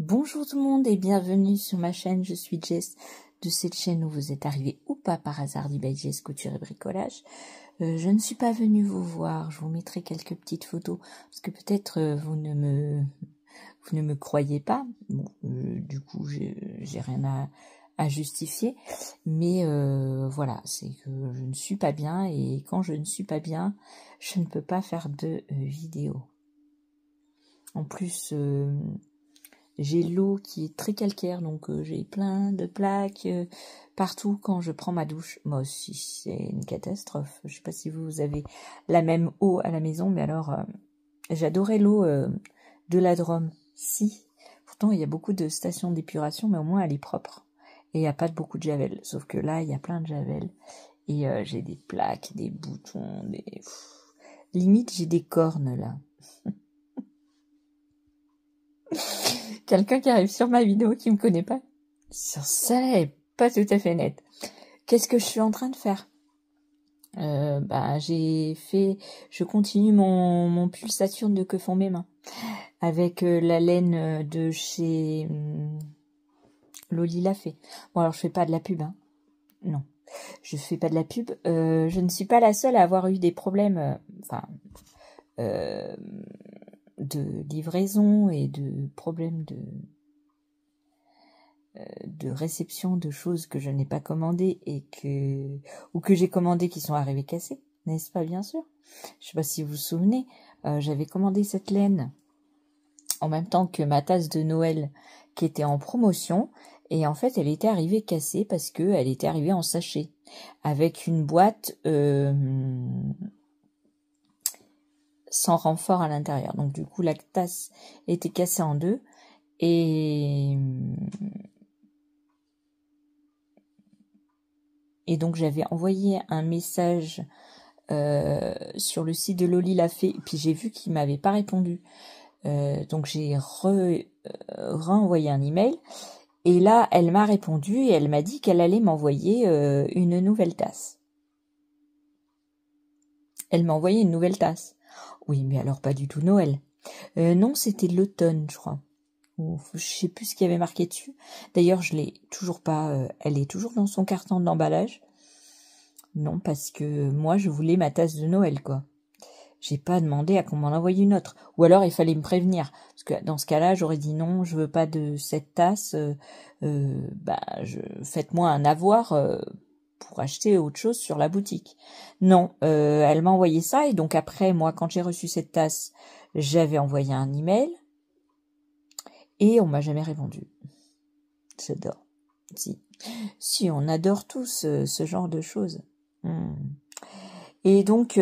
Bonjour tout le monde et bienvenue sur ma chaîne, je suis Jess de cette chaîne où vous êtes arrivé ou pas par hasard by Jess Couture et Bricolage. Je ne suis pas venue vous voir, je vous mettrai quelques petites photos parce que peut-être vous ne me croyez pas. Bon, du coup j'ai rien à justifier, mais voilà, c'est que je ne suis pas bien et quand je ne suis pas bien, je ne peux pas faire de vidéo. En plus, j'ai l'eau qui est très calcaire, donc j'ai plein de plaques partout quand je prends ma douche. Moi aussi, c'est une catastrophe. Je sais pas si vous avez la même eau à la maison, mais alors, j'adorais l'eau de la Drôme. Si, pourtant il y a beaucoup de stations d'épuration, mais au moins elle est propre. Et il n'y a pas beaucoup de javel, sauf que là, il y a plein de javel. Et j'ai des plaques, des boutons, limite j'ai des cornes là. Quelqu'un qui arrive sur ma vidéo qui me connaît pas. Sur ça est pas tout à fait net. Qu'est-ce que je suis en train de faire? Je continue mon pull Saturne de Que font mes mains avec la laine de chez Loli l'a fait. Bon alors je fais pas de la pub, hein. Non, je fais pas de la pub. Je ne suis pas la seule à avoir eu des problèmes, de livraison et de problèmes de réception de choses que je n'ai pas commandées ou que j'ai commandées qui sont arrivées cassées, n'est-ce pas, bien sûr. Je sais pas si vous vous souvenez, j'avais commandé cette laine en même temps que ma tasse de Noël qui était en promotion et en fait elle était arrivée cassée parce que elle était arrivée en sachet avec une boîte sans renfort à l'intérieur. Donc du coup la tasse était cassée en deux et donc j'avais envoyé un message sur le site de Loli l'a fait, et puis j'ai vu qu'il m'avait pas répondu. Donc j'ai renvoyé un email, et là elle m'a répondu et elle m'a dit qu'elle allait m'envoyer une nouvelle tasse. Elle m'a envoyé une nouvelle tasse. Oui, mais alors pas du tout Noël. Non, c'était l'automne, je crois. Je sais plus ce qu'il y avait marqué dessus. D'ailleurs, je l'ai toujours pas. Elle est toujours dans son carton d'emballage. Non, parce que moi, je voulais ma tasse de Noël, quoi. J'ai pas demandé à qu'on m'en envoie une autre. Ou alors, il fallait me prévenir. Parce que dans ce cas-là, j'aurais dit non, je veux pas de cette tasse. Faites-moi un avoir pour acheter autre chose sur la boutique. Non, elle m'a envoyé ça. Et donc après, moi, quand j'ai reçu cette tasse, j'avais envoyé un email. Et on m'a jamais répondu. J'adore. Si, on adore tous ce genre de choses. Et donc,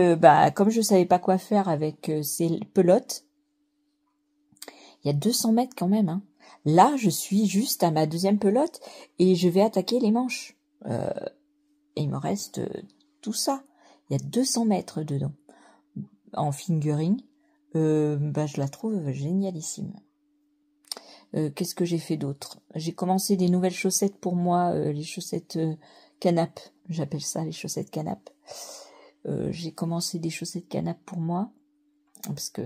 comme je savais pas quoi faire avec ces pelotes, il y a 200 mètres quand même. Hein. Là, je suis juste à ma deuxième pelote et je vais attaquer les manches. Et il me reste tout ça. Il y a 200 mètres dedans. En fingering, je la trouve génialissime. Qu'est-ce que j'ai fait d'autre? J'ai commencé des nouvelles chaussettes pour moi, les chaussettes canapes. J'appelle ça les chaussettes canapes. J'ai commencé des chaussettes canapes pour moi parce que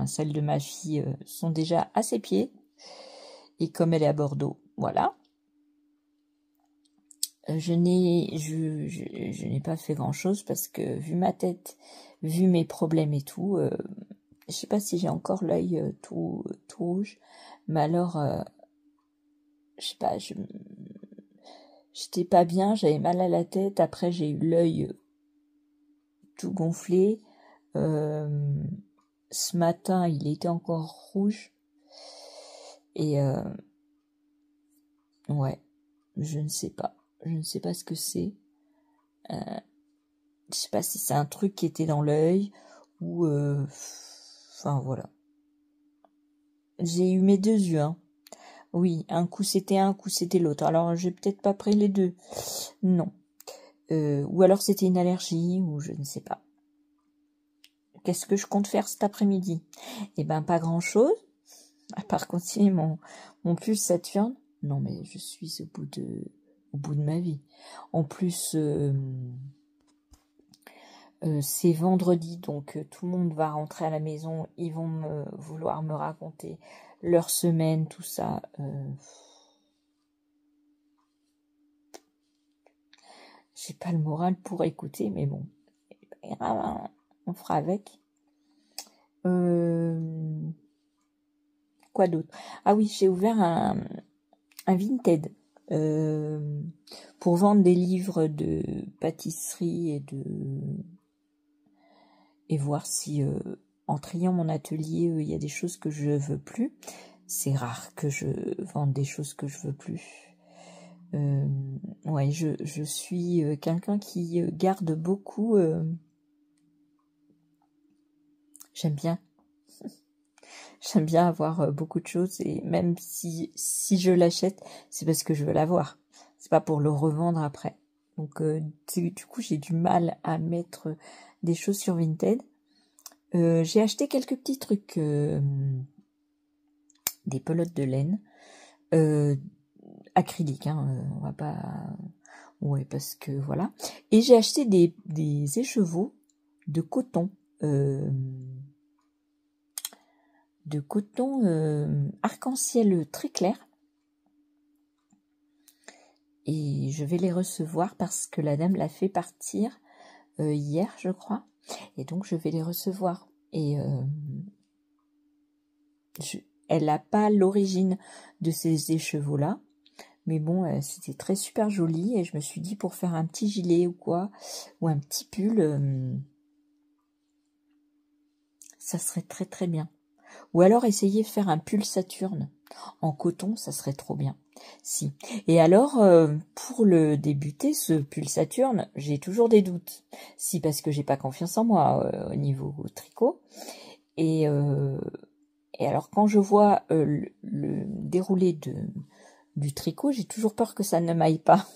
celles de ma fille sont déjà à ses pieds et comme elle est à Bordeaux, voilà. Je n'ai pas fait grand chose parce que vu ma tête, vu mes problèmes et tout, je sais pas si j'ai encore l'œil tout rouge, mais alors je sais pas, j'étais pas bien, j'avais mal à la tête, après j'ai eu l'œil tout gonflé. Ce matin, il était encore rouge. Et ouais, je ne sais pas. Je ne sais pas ce que c'est. Je sais pas si c'est un truc qui était dans l'œil ou... voilà. J'ai eu mes deux yeux, hein. Oui, un coup c'était l'autre. Alors j'ai peut-être pas pris les deux. Non. Ou alors c'était une allergie, ou je ne sais pas. Qu'est-ce que je compte faire cet après-midi? Eh pas grand-chose. À part continuer mon pull Saturne. Non, mais je suis au bout de ma vie. En plus, C'est vendredi, donc tout le monde va rentrer à la maison. Ils vont vouloir me raconter leur semaine, tout ça. J'ai pas le moral pour écouter, mais bon, on fera avec. Quoi d'autre? Ah oui, j'ai ouvert un Vinted pour vendre des livres de pâtisserie et voir si en triant mon atelier il y a des choses que je veux plus. C'est rare que je vende des choses que je veux plus. Ouais, je suis quelqu'un qui garde beaucoup. J'aime bien. J'aime bien avoir beaucoup de choses, et même si je l'achète, c'est parce que je veux l'avoir. C'est pas pour le revendre après. Donc du coup, j'ai du mal à mettre des choses sur Vinted. J'ai acheté quelques petits trucs, des pelotes de laine acryliques, on va pas, ouais, parce que voilà. Et j'ai acheté des écheveaux de coton. Arc-en-ciel très clair, et je vais les recevoir parce que la dame l'a fait partir hier, je crois, et donc je vais les recevoir. Et elle n'a pas l'origine de ces écheveaux là, mais bon, c'était très super joli, et je me suis dit, pour faire un petit gilet ou quoi, ou un petit pull, ça serait très très bien. Ou alors essayer de faire un pull Saturne en coton, ça serait trop bien. Si. Et alors, pour le débuter, ce pull Saturne, j'ai toujours des doutes. Si, parce que j'ai pas confiance en moi au niveau tricot. Et alors, quand je vois le déroulé du tricot, j'ai toujours peur que ça ne m'aille pas.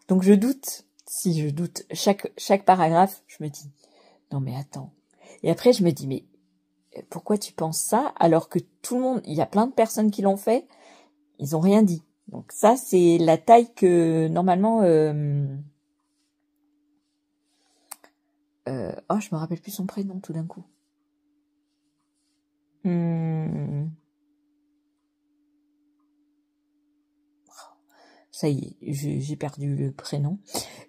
Donc je doute. Si, je doute. Chaque paragraphe, je me dis, non mais attends. Et après, je me dis, mais pourquoi tu penses ça alors que tout le monde, il y a plein de personnes qui l'ont fait, ils ont rien dit. Donc ça, c'est la taille que normalement oh, je me rappelle plus son prénom tout d'un coup. Ça y est, j'ai perdu le prénom.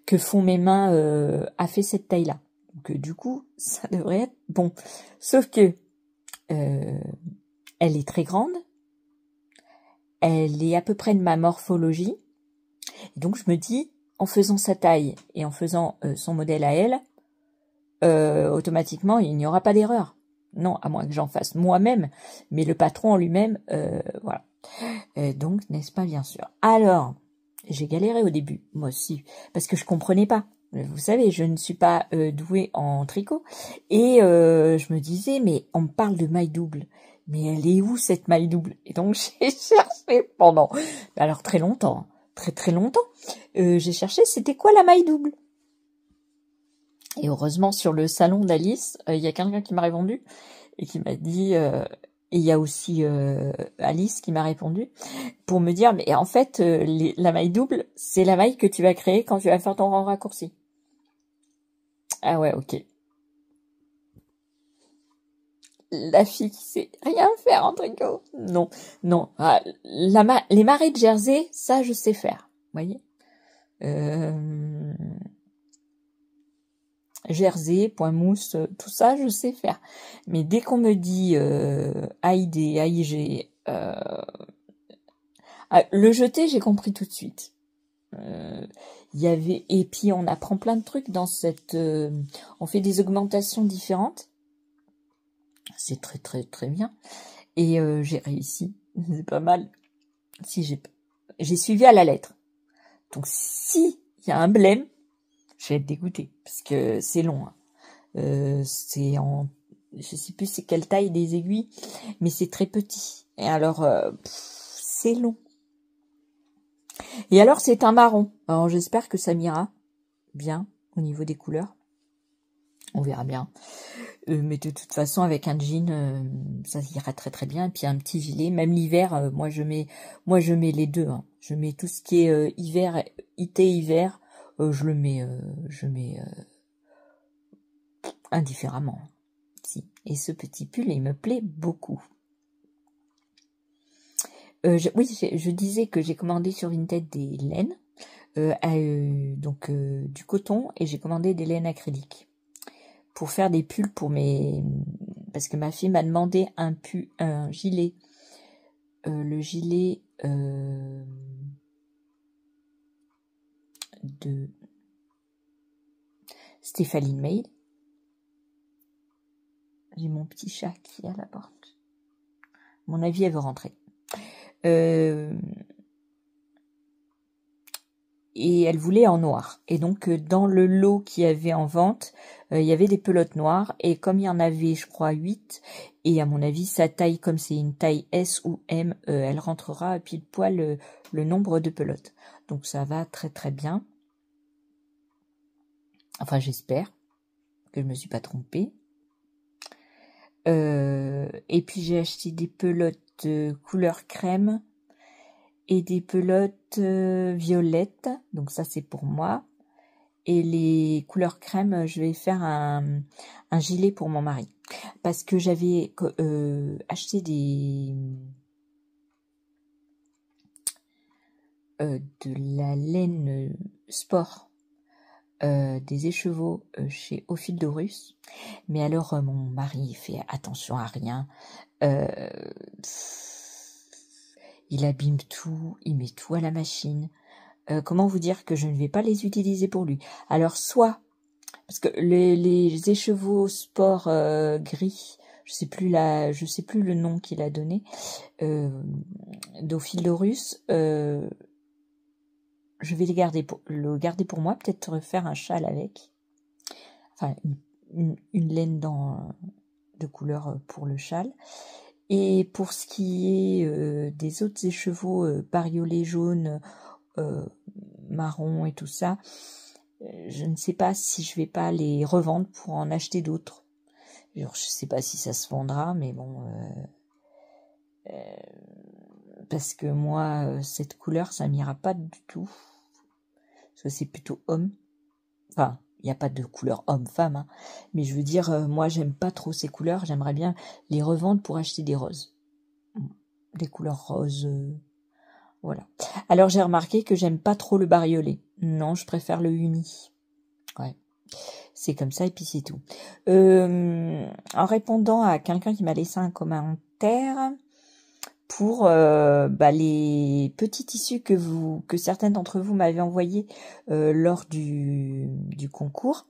Que font mes mains a fait cette taille-là. Donc du coup, ça devrait être bon. Sauf que elle est très grande. Elle est à peu près de ma morphologie. Et donc je me dis, en faisant sa taille et en faisant son modèle à elle, automatiquement, il n'y aura pas d'erreur. Non, à moins que j'en fasse moi-même, mais le patron en lui-même, voilà. Donc, n'est-ce pas, bien sûr. Alors, j'ai galéré au début, moi aussi, parce que je comprenais pas. Vous savez, je ne suis pas douée en tricot, et je me disais, mais on me parle de maille double, mais elle est où cette maille double? Et donc j'ai cherché pendant, alors très longtemps, très très longtemps, j'ai cherché c'était quoi la maille double. Et heureusement, sur le salon d'Alice, il y a quelqu'un qui m'a répondu et qui m'a dit, et il y a aussi Alice qui m'a répondu pour me dire, mais en fait, la maille double, c'est la maille que tu vas créer quand tu vas faire ton raccourci. Ah ouais, ok. La fille qui sait rien faire en tricot. Non, non. Ah, les marées de Jersey, ça, je sais faire. Vous voyez, Jersey, point mousse, tout ça, je sais faire. Mais dès qu'on me dit AID, AIG, le jeté, j'ai compris tout de suite. Il y avait, et puis on apprend plein de trucs dans cette, on fait des augmentations différentes. C'est très très très bien. Et j'ai réussi, c'est pas mal. Si j'ai suivi à la lettre. Donc si il y a un blême, je vais être dégoûtée parce que c'est long. C'est en, je sais plus c'est quelle taille des aiguilles, mais c'est très petit. Et alors c'est long. Et alors c'est un marron. Alors j'espère que ça m'ira bien au niveau des couleurs. On verra bien. Mais de toute façon, avec un jean, ça ira très très bien. Et puis un petit gilet, même l'hiver, moi je mets les deux. Hein. Je mets tout ce qui est hiver, été hiver, je mets indifféremment. Si. Et ce petit pull, il me plaît beaucoup. Oui, je disais que j'ai commandé sur Vinted des laines, donc du coton, et j'ai commandé des laines acryliques pour faire des pulls pour parce que ma fille m'a demandé un gilet, le gilet de Stéphanie Mail. J'ai mon petit chat qui est à la porte. À mon avis, elle veut rentrer. Et elle voulait en noir. Et donc, dans le lot qu'il y avait en vente, il y avait des pelotes noires. Et comme il y en avait, je crois, 8, et à mon avis, sa taille, comme c'est une taille S ou M, elle rentrera à pile poil le nombre de pelotes. Donc, ça va très très bien. Enfin, j'espère que je me suis pas trompée. Et puis, j'ai acheté des pelotes couleur crème et des pelotes violettes. Donc, ça, c'est pour moi. Et les couleurs crème, je vais faire un gilet pour mon mari. Parce que j'avais acheté de la laine sport, des écheveaux chez Au Fil d'Horus. Mais alors, mon mari fait attention à rien. Il abîme tout, il met tout à la machine. Comment vous dire que je ne vais pas les utiliser pour lui. Alors, soit, parce que les écheveaux sport gris, je sais plus le nom qu'il a donné, d'Au Fil d'Horus, je vais le garder pour moi, peut-être faire un châle avec. Enfin, une laine de couleur pour le châle. Et pour ce qui est des autres écheveaux bariolés jaunes, marron et tout ça, je ne sais pas si je vais pas les revendre pour en acheter d'autres. Je sais pas si ça se vendra, mais bon, parce que moi, cette couleur, ça m'ira pas du tout. Parce que c'est plutôt homme. Enfin, il n'y a pas de couleur homme-femme, hein. Mais je veux dire, moi, j'aime pas trop ces couleurs. J'aimerais bien les revendre pour acheter des roses. Des couleurs roses, voilà. Alors, j'ai remarqué que j'aime pas trop le bariolé. Non, je préfère le uni. Ouais. C'est comme ça et puis c'est tout. En répondant à quelqu'un qui m'a laissé un commentaire pour les petits tissus que certains d'entre vous m'avaient envoyés lors du concours.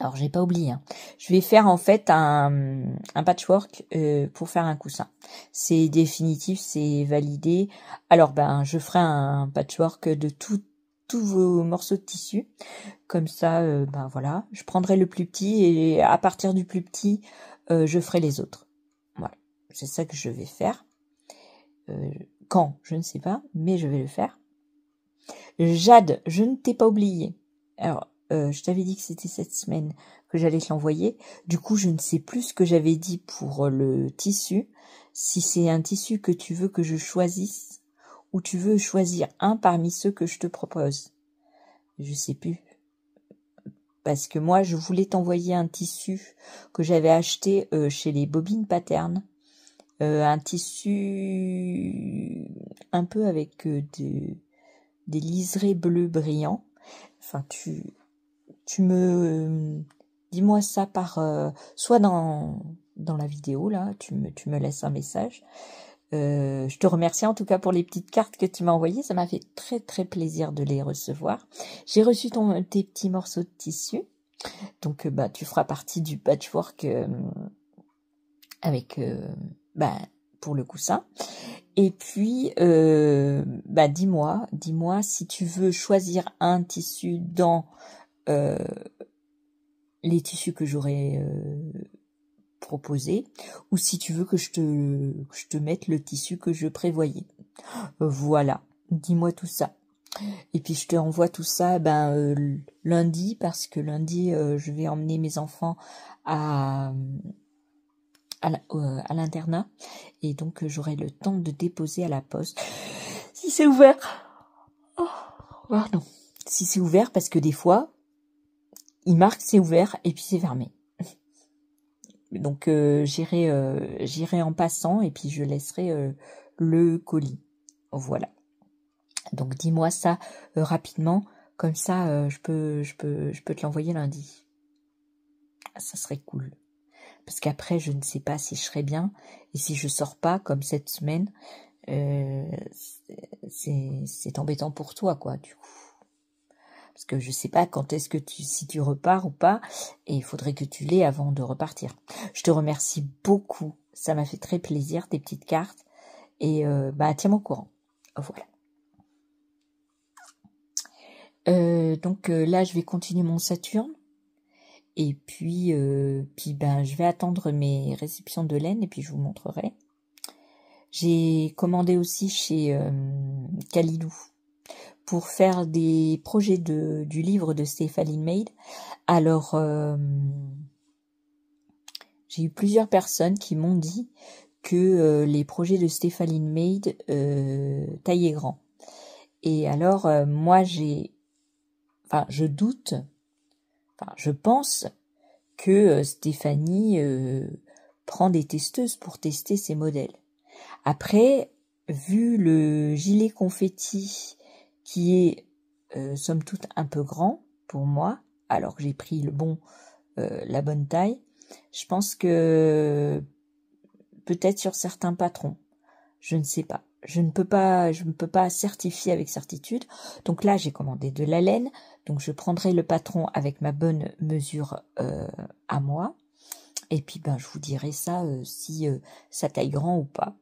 Alors j'ai pas oublié, hein. Je vais faire en fait un patchwork pour faire un coussin. C'est définitif, c'est validé. Alors je ferai un patchwork de tous vos morceaux de tissu. Comme ça, voilà, je prendrai le plus petit et à partir du plus petit, je ferai les autres. Voilà, c'est ça que je vais faire. Quand, je ne sais pas, mais je vais le faire. Jade, je ne t'ai pas oublié. Alors, je t'avais dit que c'était cette semaine que j'allais te l'envoyer. Du coup, je ne sais plus ce que j'avais dit pour le tissu. Si c'est un tissu que tu veux que je choisisse ou tu veux choisir un parmi ceux que je te propose. Je sais plus. Parce que moi, je voulais t'envoyer un tissu que j'avais acheté chez les Bobines Pattern. Un tissu un peu avec des liserés bleus brillants. Enfin, tu me dis-moi ça par soit dans la vidéo là, tu me laisses un message. Je te remercie en tout cas pour les petites cartes que tu m'as envoyées, ça m'a fait très très plaisir de les recevoir. J'ai reçu tes petits morceaux de tissu, donc tu feras partie du patchwork avec pour le coussin. Et puis dis-moi si tu veux choisir un tissu dans les tissus que j'aurais proposé, ou si tu veux que je te mette le tissu que je prévoyais. Voilà, dis-moi tout ça. Et puis je te envoie tout ça lundi, parce que lundi je vais emmener mes enfants à l'internat, et donc j'aurai le temps de déposer à la poste. Si c'est ouvert. Oh, pardon. Si c'est ouvert, parce que des fois, il marque c'est ouvert et puis c'est fermé. Donc j'irai en passant et puis je laisserai le colis. Voilà. Donc dis-moi ça rapidement, comme ça je peux te l'envoyer lundi. Ça serait cool. Parce qu'après je ne sais pas si je serai bien et si je sors pas comme cette semaine, c'est embêtant pour toi quoi du coup. Parce que je sais pas quand est-ce que si tu repars ou pas, et il faudrait que tu l'aies avant de repartir. Je te remercie beaucoup, ça m'a fait très plaisir, tes petites cartes, et tiens-moi au courant. Voilà. Donc là, je vais continuer mon Saturne, et puis je vais attendre mes réceptions de laine, et puis je vous montrerai. J'ai commandé aussi chez Kalidou pour faire des projets du livre de Stephanie Mead. Alors, j'ai eu plusieurs personnes qui m'ont dit que les projets de Stephanie Mead taillaient grand. Et alors, moi, je pense que Stéphanie prend des testeuses pour tester ses modèles. Après, vu le gilet confetti qui est somme toute un peu grand pour moi, alors que j'ai pris la bonne taille, je pense que peut-être sur certains patrons, je ne sais pas. Je ne peux pas certifier avec certitude. Donc là, j'ai commandé de la laine. Donc je prendrai le patron avec ma bonne mesure à moi. Et puis je vous dirai ça si ça taille grand ou pas.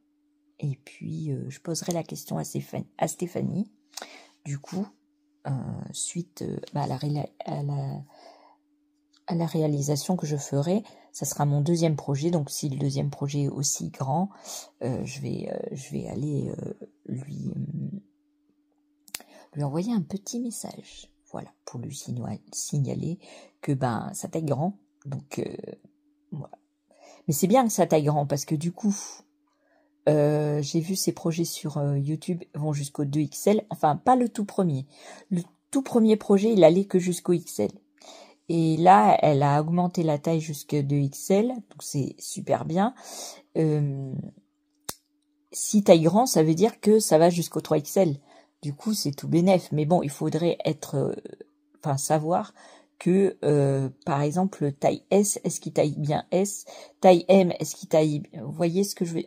Et puis je poserai la question à Stéphanie. Du coup, suite à la réalisation que je ferai, ça sera mon deuxième projet. Donc si le deuxième projet est aussi grand, je vais aller lui envoyer un petit message, voilà, pour lui signaler que ça taille grand. Donc voilà. Mais c'est bien que ça taille grand parce que du coup, j'ai vu ces projets sur YouTube vont jusqu'au 2XL. Enfin, pas le tout premier. Le tout premier projet, il allait que jusqu'au XL. Et là, elle a augmenté la taille jusqu'à 2XL, donc c'est super bien. Si taille grand, ça veut dire que ça va jusqu'au 3XL. Du coup, c'est tout bénef. Mais bon, il faudrait savoir que, par exemple, taille S, est-ce qu'il taille bien S? Taille M, est-ce qu'il taille... Vous voyez ce que je veux...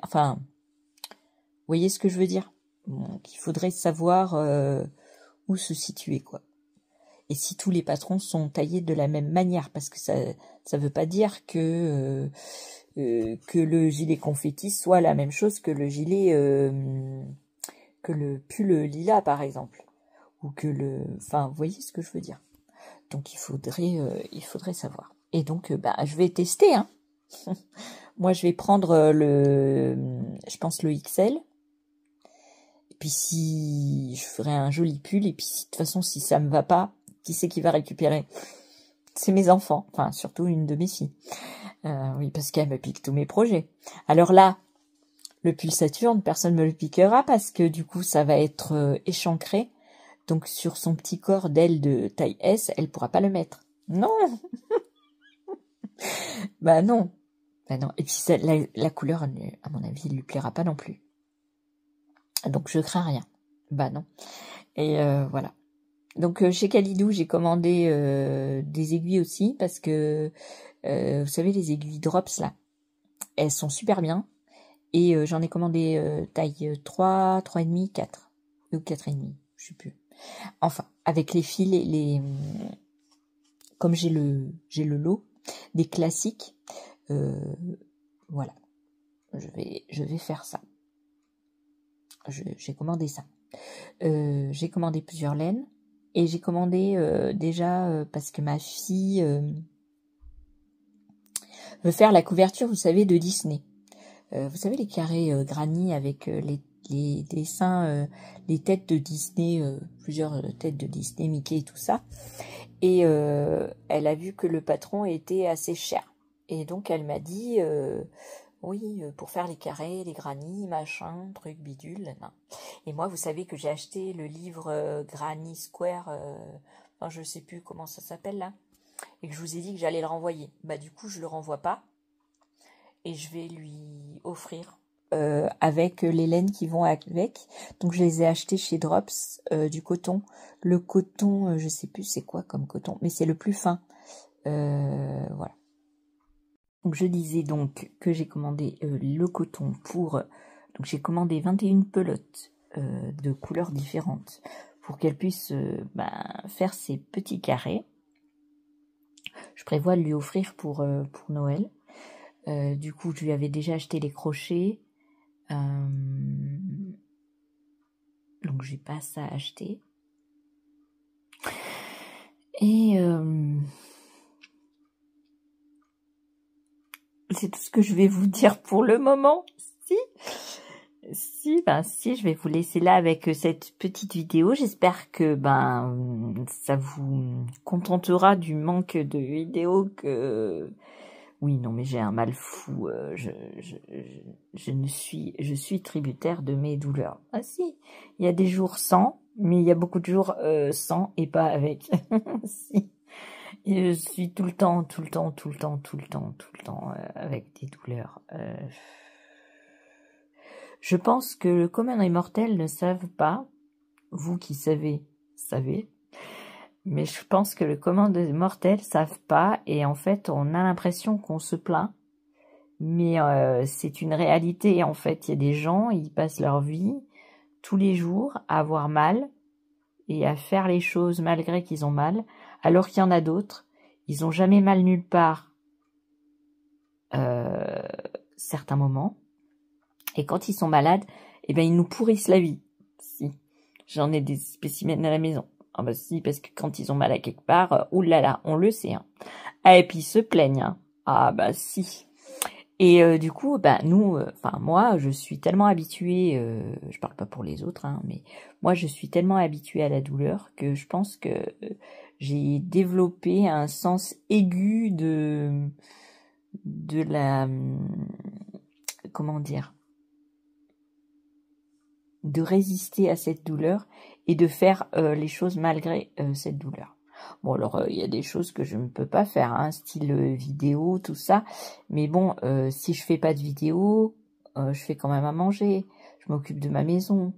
dire? Donc, il faudrait savoir où se situer, quoi. Et si tous les patrons sont taillés de la même manière, parce que ça veut pas dire que le gilet confetti soit la même chose que le gilet que le pull lilas par exemple, ou que vous voyez ce que je veux dire. Donc il faudrait savoir. Et donc je vais tester, hein. Moi je vais prendre je pense le XL. Et puis si je ferai un joli pull, et puis de toute façon si ça me va pas, qui c'est qui va récupérer? C'est mes enfants, enfin surtout une de mes filles. Oui, parce qu'elle me pique tous mes projets. Alors là, le pull Saturne, personne ne me le piquera parce que du coup, ça va être échancré. Donc sur son petit corps d'aile de taille S, elle pourra pas le mettre. Non. Non. Non. Et puis la couleur, à mon avis, lui plaira pas non plus. Donc je crains rien. Non. Et voilà. Donc chez Kalidou, j'ai commandé des aiguilles aussi parce que vous savez les aiguilles drops là, elles sont super bien et j'en ai commandé taille 3, 3,5, 4 ou 4,5, je sais plus. Enfin, avec les fils comme j'ai le lot des classiques, voilà. Je vais faire ça. J'ai commandé ça. J'ai commandé plusieurs laines. Et j'ai commandé déjà parce que ma fille veut faire la couverture, vous savez, de Disney. Vous savez, les carrés granit avec les dessins, les têtes de Disney, plusieurs têtes de Disney, Mickey et tout ça. Et elle a vu que le patron était assez cher. Et donc, elle m'a dit... oui, pour faire les carrés, les granits, machin, truc, bidule. Non. Et moi, vous savez que j'ai acheté le livre Granny Square, je sais plus comment ça s'appelle là, et que je vous ai dit que j'allais le renvoyer. Du coup, je le renvoie pas. et je vais lui offrir avec les laines qui vont avec. Donc je les ai achetés chez Drops, du coton. Le coton, je sais plus c'est quoi comme coton, mais c'est le plus fin. Voilà. Donc je disais donc que j'ai commandé le coton pour... donc j'ai commandé 21 pelotes de couleurs différentes pour qu'elle puisse faire ses petits carrés. Je prévois de lui offrir pour Noël. Du coup, je lui avais déjà acheté les crochets. Donc, j'ai pas ça à acheter. Et c'est tout ce que je vais vous dire pour le moment. Si, je vais vous laisser là avec cette petite vidéo. J'espère que ça vous contentera du manque de vidéos que... Oui, non, mais j'ai un mal fou. Je suis tributaire de mes douleurs. Ah si, il y a des jours sans, mais il y a beaucoup de jours sans et pas avec. Si. Et je suis tout le temps avec des douleurs. Je pense que le commun des mortels ne savent pas. Vous qui savez. Mais je pense que le commun des mortels savent pas. Et en fait, on a l'impression qu'on se plaint. Mais c'est une réalité. En fait, il y a des gens, ils passent leur vie tous les jours à avoir mal et à faire les choses malgré qu'ils ont mal. Alors qu'il y en a d'autres, ils ont jamais mal nulle part. Certains moments. Et quand ils sont malades, eh ben ils nous pourrissent la vie. Si. J'en ai des spécimens à la maison. Ah bah si, parce que quand ils ont mal à quelque part, oulala, on le sait. Hein. Ah, et puis ils se plaignent. Hein. Ah bah si. Et du coup, nous, moi, je suis tellement habituée, je parle pas pour les autres, hein, mais moi, je suis tellement habituée à la douleur que je pense que j'ai développé un sens aigu de la, comment dire, de résister à cette douleur et de faire les choses malgré cette douleur. Bon, alors, il y a des choses que je ne peux pas faire, hein, style vidéo, tout ça. Mais bon, si je fais pas de vidéo, je fais quand même à manger. Je m'occupe de ma maison.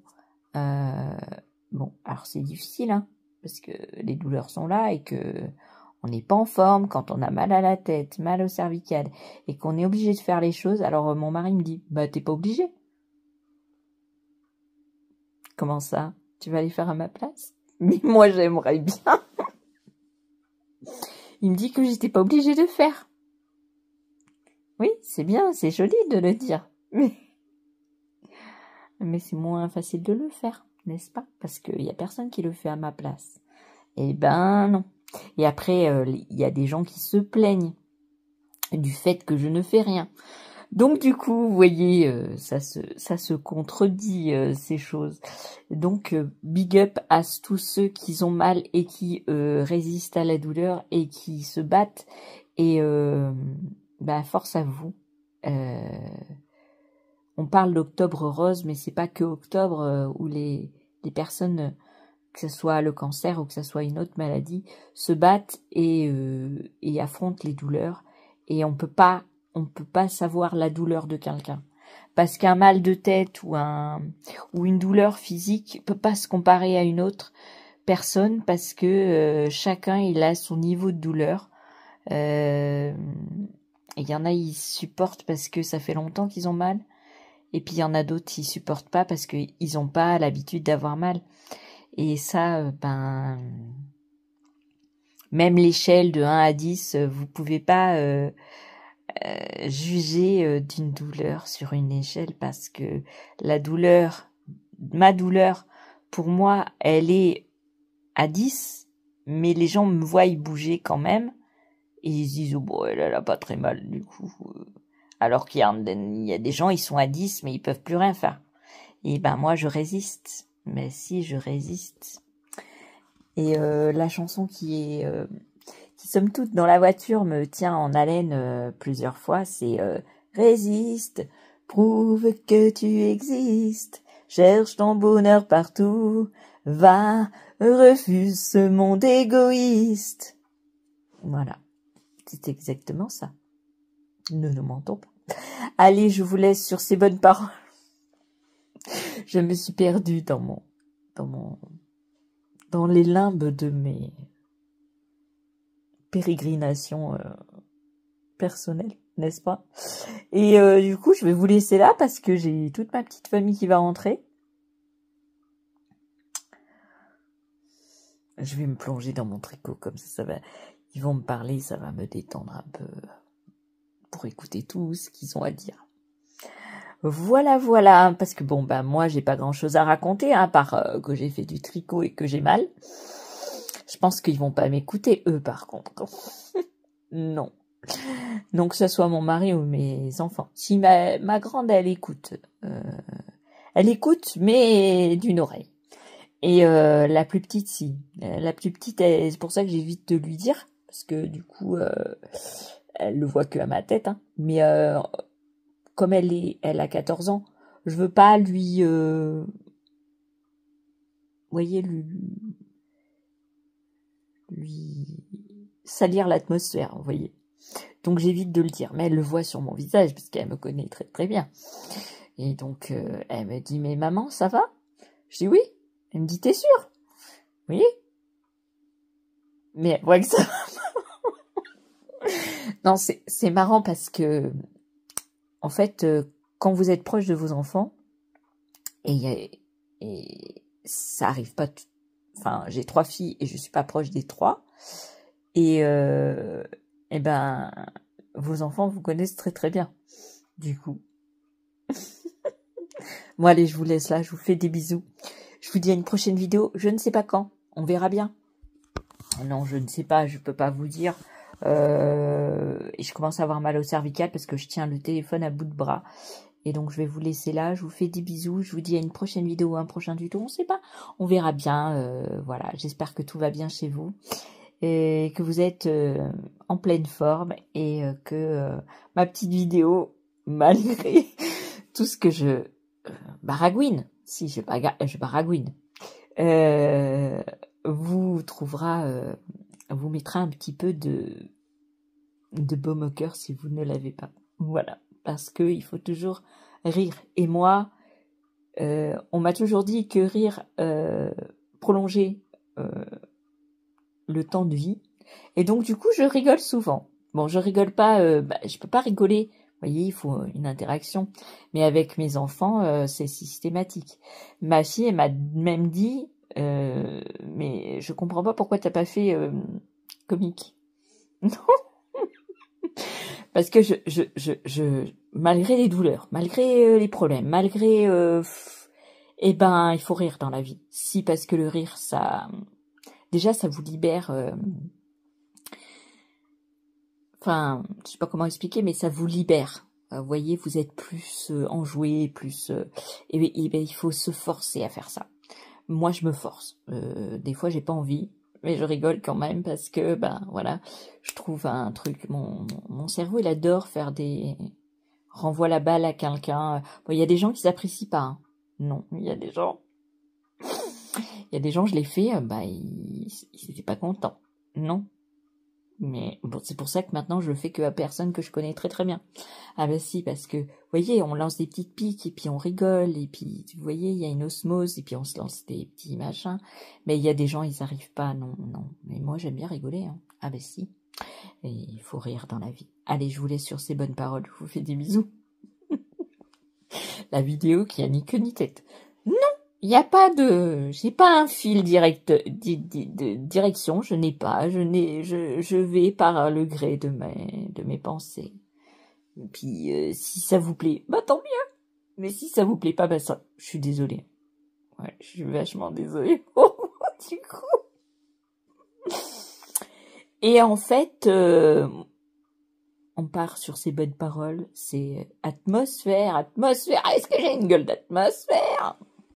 Bon, alors c'est difficile, hein, parce que les douleurs sont là et que on n'est pas en forme quand on a mal à la tête, mal au cervical et qu'on est obligé de faire les choses. Alors, mon mari me dit, t'es pas obligé. Comment ça? Tu vas les faire à ma place? Mais moi, j'aimerais bien. Il me dit que j'étais pas obligée de faire. Oui, c'est bien, c'est joli de le dire. Mais c'est moins facile de le faire, n'est-ce pas? Parce qu'il y a personne qui le fait à ma place. Eh ben non. Et après, il y a des gens qui se plaignent du fait que je ne fais rien. Donc du coup, vous voyez, ça se contredit ces choses. Donc big up à tous ceux qui ont mal et qui résistent à la douleur et qui se battent. Et force à vous. On parle d'octobre rose, mais c'est pas que octobre où les personnes, que ce soit le cancer ou que ce soit une autre maladie, se battent et affrontent les douleurs. Et on peut pas savoir la douleur de quelqu'un. Parce qu'un mal de tête ou une douleur physique peut pas se comparer à une autre personne parce que chacun il a son niveau de douleur. Il y en a ils supportent parce que ça fait longtemps qu'ils ont mal. Et puis il y en a d'autres qui supportent pas parce qu'ils n'ont pas l'habitude d'avoir mal. Et ça, même l'échelle de 1 à 10, vous pouvez pas juger d'une douleur sur une échelle parce que ma douleur, pour moi, elle est à 10, mais les gens me voient y bouger quand même et ils se disent, oh bon, elle a pas très mal du coup. Alors qu'il y a des gens, ils sont à 10, mais ils peuvent plus rien faire. Et moi, je résiste. Mais si, je résiste. Et la chanson qui somme toute dans la voiture me tient en haleine plusieurs fois, c'est résiste, prouve que tu existes, cherche ton bonheur partout, va, refuse ce monde égoïste. Voilà, c'est exactement ça. Nous mentons pas. Allez, je vous laisse sur ces bonnes paroles. Je me suis perdue dans les limbes de mes pérégrinations personnelles, n'est-ce pas? Et du coup, je vais vous laisser là parce que j'ai toute ma petite famille qui va rentrer. Je vais me plonger dans mon tricot comme ça va. Ils vont me parler, ça va me détendre un peu pour écouter tout ce qu'ils ont à dire. Voilà, voilà, parce que bon, ben moi, j'ai pas grand-chose à raconter, à part que j'ai fait du tricot et que j'ai mal. Je pense qu'ils vont pas m'écouter, eux, par contre. Non. Donc, que ce soit mon mari ou mes enfants. Si ma grande, elle écoute. Elle écoute, mais d'une oreille. Et la plus petite, si. La plus petite, c'est pour ça que j'évite de lui dire, parce que du coup, elle le voit que à ma tête. Hein. Mais comme elle a 14 ans, je veux pas lui, voyez, lui salir l'atmosphère, vous voyez. Donc j'évite de le dire, mais elle le voit sur mon visage parce qu'elle me connaît très très bien. Et donc elle me dit mais maman ça va? Je dis oui. Elle me dit t'es sûre? Oui. Mais elle voit que ça va. Non c'est marrant parce que en fait quand vous êtes proche de vos enfants et ça arrive pas. Enfin j'ai 3 filles et je suis pas proche des 3 et ben vos enfants vous connaissent très très bien. Du coup. Bon allez, je vous laisse là, je vous fais des bisous. Je vous dis à une prochaine vidéo, je ne sais pas quand, on verra bien. Non, je ne sais pas, je peux pas vous dire. Et je commence à avoir mal au cervical parce que je tiens le téléphone à bout de bras. Et donc je vais vous laisser là, je vous fais des bisous, je vous dis à une prochaine vidéo, un prochain tuto, on sait pas. On verra bien, voilà, j'espère que tout va bien chez vous. Et que vous êtes en pleine forme et que ma petite vidéo, malgré tout ce que je baragouine, si je baragouine, vous vous mettra un petit peu de baume au cœur si vous ne l'avez pas. Voilà, parce que il faut toujours rire. Et moi, on m'a toujours dit que rire prolongeait le temps de vie. Et donc du coup, je rigole souvent. Bon, je rigole pas, je peux pas rigoler. Vous voyez, il faut une interaction. Mais avec mes enfants, c'est systématique. Ma fille, elle m'a même dit, mais je comprends pas pourquoi t'as pas fait comique. Non, parce que malgré les douleurs, malgré les problèmes, malgré, eh ben, il faut rire dans la vie. Si, parce que le rire, déjà, ça vous libère. Enfin, je sais pas comment expliquer, mais ça vous libère. Vous voyez, vous êtes plus enjoué, plus... et ben, il faut se forcer à faire ça. Moi, je me force. Des fois, j'ai pas envie, mais je rigole quand même parce que, ben, voilà, je trouve un truc... Mon cerveau, il adore faire renvoie la balle à quelqu'un. Bon, il y a des gens qui s'apprécient pas. Hein. Non, il y a des gens... Il y a des gens, je l'ai fait, ils étaient pas contents. Non. Mais bon, c'est pour ça que maintenant je le fais que à personne que je connais très très bien. Ah bah si, parce que, vous voyez, on lance des petites piques et puis on rigole et puis, vous voyez, il y a une osmose et puis on se lance des petits machins. Mais il y a des gens, ils arrivent pas, non. Mais moi j'aime bien rigoler, hein. Ah bah si. Et il faut rire dans la vie. Allez, je vous laisse sur ces bonnes paroles, je vous fais des bisous. La vidéo qui a ni queue ni tête. Non! Il n'y a pas j'ai pas un fil direct, de direction, je n'ai pas, je vais par le gré de mes pensées. Et puis, si ça vous plaît, bah tant mieux. Mais si ça vous plaît pas, bah ça, je suis désolée. Ouais, je suis vachement désolée. Du coup. Et en fait, on part sur ces bonnes paroles, c'est atmosphère. Est-ce que j'ai une gueule d'atmosphère?